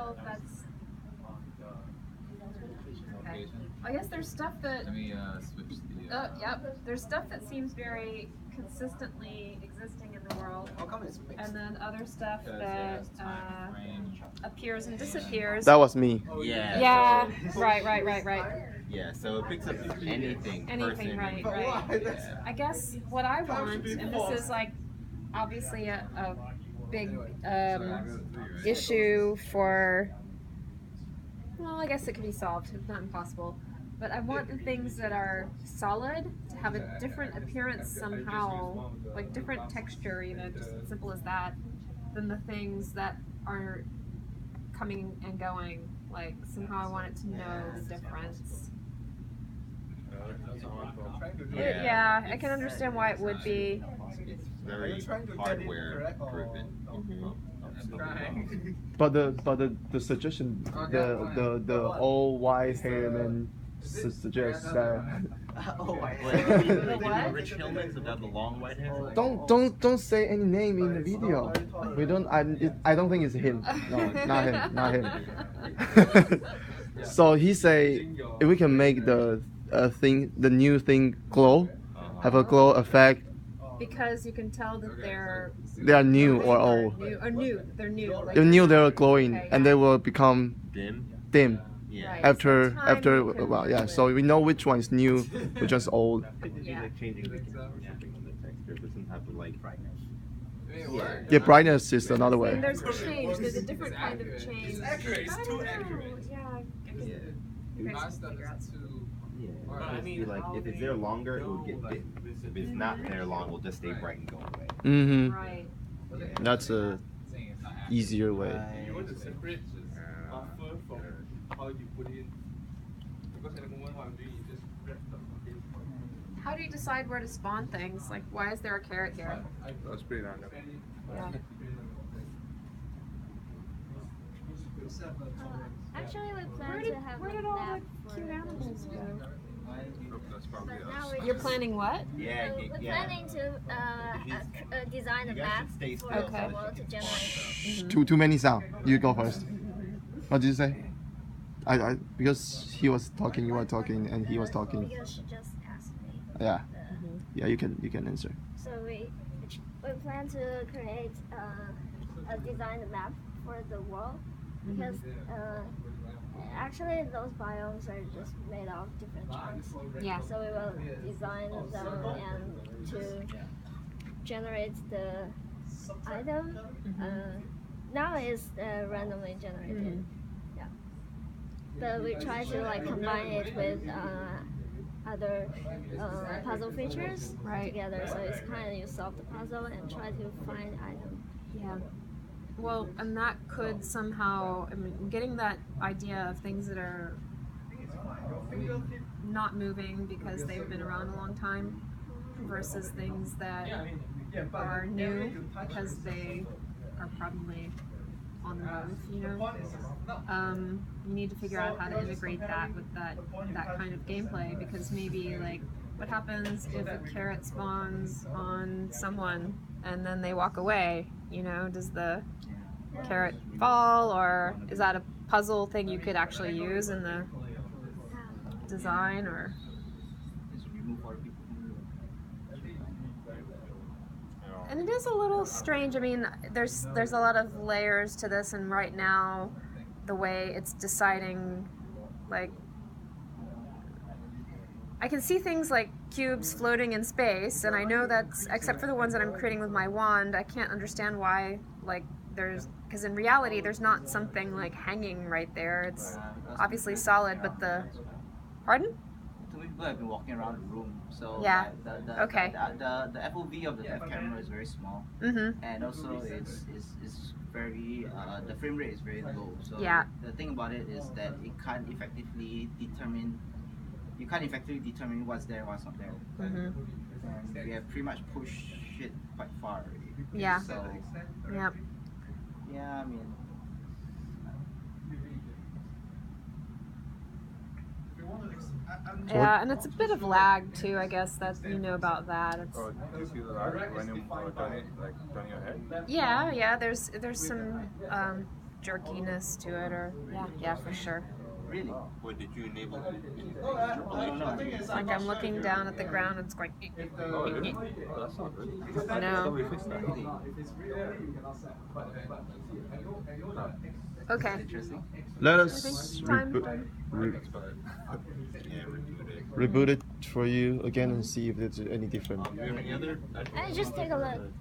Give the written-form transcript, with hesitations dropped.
tell if that's. Okay. I guess there's stuff that. Let me switch the. Yep. There's stuff that seems very consistently existing in the world, and then other stuff that appears and disappears. That was me. Yeah. Yeah. Right. Yeah. So it picks up anything. Anything. Person, Right. Yeah. I guess what I want, and this is like obviously a big issue for. Well, I guess it could be solved. It's not impossible. But I want the things that are solid to have a different appearance somehow, like different texture even, just as simple as that, than the things that are coming and going. Like, somehow I want it to know the difference. Yeah, I can understand why it would be. It's very hardware driven. But the suggestion, the all white hair man suggests that. The what? Rich Hillman's about the long white hair. Don't say any name in the video. We don't. I don't think it's him. No, not him. So he say if we can make the new thing glow, have a glow effect. Because you can tell that They are new or old. They're new. Like, They're new. They're glowing, okay, and they will become dim. Yeah. Right. After Time you well, yeah. can- So we know which one is new, which one's old. Yeah. Changing the texture on the texture doesn't have to like brightness. Yeah, brightness is another way. And there's change. There's a different kind of change. It's accurate. It's I too don't know. accurate. Yeah. Yeah. You guys can figure out. Yeah. It'd be like if it's there longer, it would get dim. If it's not there long, it'll just stay bright and go away. Mm-hmm. Right. That's a easier way. You want to separate buffer from how you put it in. Because at the moment what I'm doing is just wrap the content. How do you decide where to spawn things? Like, why is there a carrot here? That's pretty random. Yeah. Actually, we plan Where to did, have where a did all map the cute for animals go? That's probably But now us. we're You're planning what? Yeah. we're Yeah. planning to design a You guys map should stay for still. Okay. the world to generate. Too many sound. You go first. What did you say? I because he was talking, you were talking, and he was talking. Because she just asked me. Yeah. Yeah, you can answer. So we plan to create a design map for the world because actually those biomes are just made of different chunks. Yeah. So we will design them and to generate the item. Now it's randomly generated. Yeah. But we try to like combine it with other puzzle features together. So it's kind of you solve the puzzle and try to find item. Yeah. Well, and that could somehow, I mean, getting that idea of things that are not moving because they've been around a long time versus things that are new because they are probably on the move, you know? You need to figure out how to integrate that with that kind of gameplay because maybe, like, what happens if a carrot spawns on someone and then they walk away, you know? Does the carrot fall, or is that a puzzle thing you could actually use in the design, or? And it is a little strange. I mean, there's a lot of layers to this, and right now, the way it's deciding, like, I can see things like cubes floating in space, and I know that's, except for the ones that I'm creating with my wand, I can't understand why, like, because in reality, there's not something, like, hanging right there. It's obviously solid, but the, pardon? Too many people have been walking around the room, so Yeah. the FOV of the dev camera is very small, and also it's very the frame rate is very low. So Yeah. the thing about it is that it can't effectively determine. You can't effectively determine what's there and what's not there. And we have pretty much pushed it quite far already. Yeah. So Yeah. yeah, I mean. Yeah, and it's a bit of lag too, I guess, that you know about that. It's, Oh, do you see the lag when you turn it, like turn your head? yeah, there's some jerkiness to it, or yeah, for sure. Really? What did you enable? No. It's like I'm looking down at the ground, and it's going. Oh, really? Well, that's not good. No. We fixed that. Okay. Interesting. Let I us think time. Yeah, reboot it. reboot it for you again and see if it's any different. Do you have any other? And just take a look.